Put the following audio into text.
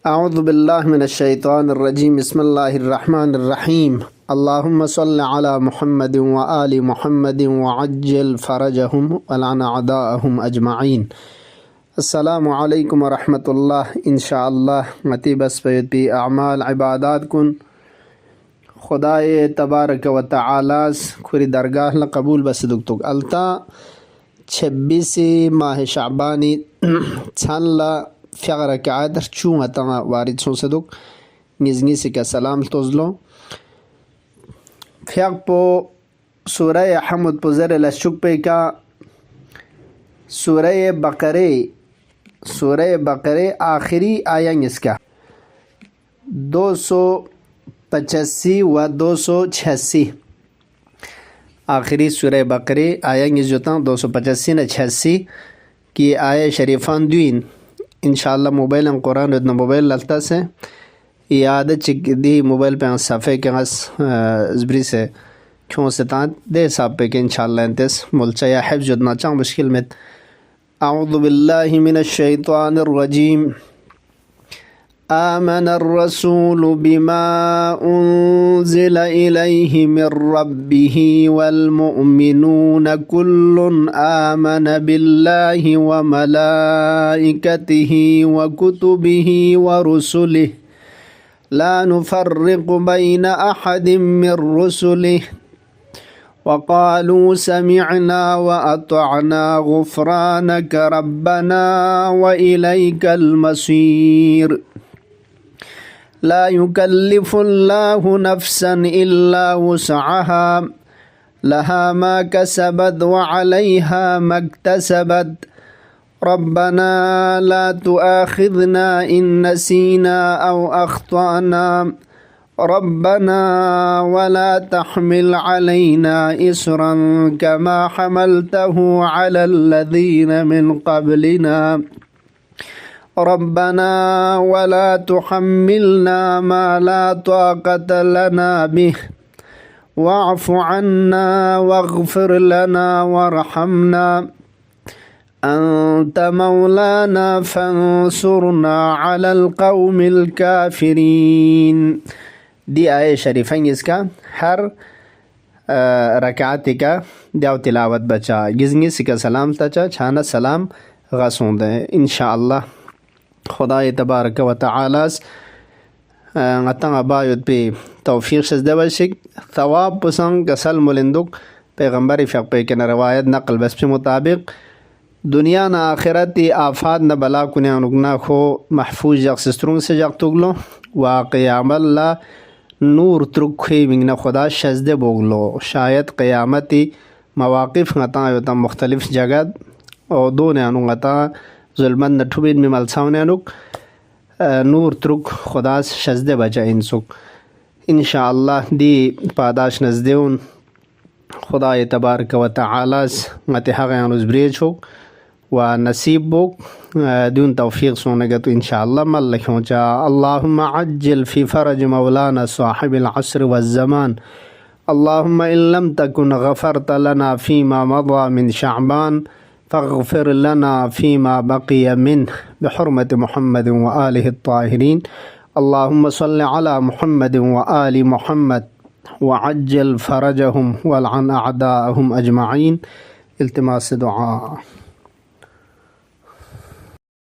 अऊज़ु बिल्लाहि मिनश्शैतानिर्रजीम बिस्मिल्लाहिर्रहमानिर्रहीम अल्लाहुम्मा सल्लि अला मुहम्मदिन व आलि मुहम्मदिन व अज्जिल फ़रजहुम व लअन अअदाअहुम अजमईन। अस्सलामु अलैकुम व रहमतुल्लाह। इंशाअल्लाह मती बस पे अमाल इबादत कुन खुदाए तबारक व तआला खुरी दरगाह ला कबूल बस दुक्तुक अलता 26 माह शाबानी छान ला فقرة كعادر شو تما وارد سون صدق نزنيسي كسلام توزلو فيق بو سورة حمد بزر لشوك بيكا سورة بقرة آخری آیا इसका 285 و 286 आखिरी सूरह बकरे आया जोता 285 न 86 की आया शरीफान दुइन इंशाअल्लाह मोबाइल हम कुरान इतना मोबाइल लगता से याद चिक दी मोबाइल पे सफ़े के हस ज़बरी से क्यों से तात दे साब पे के इंशाअल्लाह इंतस मुल्चा या हिफ्ज़ इतना चाँ मुश्किल में अऊज़ु बिल्लाहि मिनश्शैतानिर्रजीम आमनर रसूलु बिमा उन्ज़िला इलैहि मिर रब्बिहि वल मुअमिनून कुल्लुन आमन बिल्लाहि व मलाइकतिहि व कुतुबिहि व रुसुलिहि ला नुफ़र्रिक़ु बैन अहदिम मिर रुसुलिहि वक़ालू समिअना व अतअना गुफ़रानक रब्बना व इलैकल मसीर ला युकल्लिफुल्लाहु नफ्सन इल्ला वुसअहा लहा मा कसबत व अलैहा मक्तसबत रब्बना ला तुआखिज़ना इन नसीना औ अख्तअना रब्बना वला तहमिल अलैना इसरन कमा हमलतहु अलल लज़ीना मिन क़ब्लिना रब्बना वला तुहम्मिलना मा ला ताक़त लना बिह वअफ़ु अन्ना वग़फ़िर लना वरहमना अंत मौलाना फंसुरना अलल क़ौमिल काफ़िरीन। दी आये शरीफें इसका हर रकात का दियाव तिलावत बचा गिज़नी सिका सलाम तचा छाना सलाम गसूंद है इंशाअल्लाह खुदा तबारक व तआला ngata bayot pe tawfiq sazda bashik thawab pusang kasal mulinduk पैगम्बर फ़िक़ पे के रवायत नक़ल बस के मुताबिक दुनिया न आखिरती आफात न बला कुने नुगना खो महफूज जक्सस्त्रुंग से जक्तुगलो वाक़यामल ला नूर त्रुखे मिंगना खुदा शज़दे बोगलो शायद क़यामती मवाक़िफ़ ngata योता मुख्तलिफ़ जगह और दो ने अनुगता जुल्मन नठुबिन में मलसाउने अनुक नूर त्रुक खुदा शज़दे बचा इंसुक इंशाअल्लाह दी पादाश नज़देउन खुदा तबारक व तआला मते हक़यान उज़ब्रेज हो व नसीब बोक दून तौफ़ीक़ सोने का तो इंशाअल्लाह मल लखों चा अल्लाहुम्मा अज्जिल फ़ी फ़रज मौलाना साहिबिल अस्र वज़्ज़मान अल्लाहुम्मा इन लम तकुन गफ़रत लना फ़ीमा मज़ा मिन शअबान फ़ग़फ़िर लना फ़ीमा बक़िय मिन्ह बिहुर्मति मुहम्मदिन व आलिहि त्ताहिरीन अल्लाहुम्मा सल्लि अला मुहम्मदिन व आलि मुहम्मद व अज्जिल फ़रजहुम व लअन अअदाअहुम अजमईन। इल्तिमास दुआ।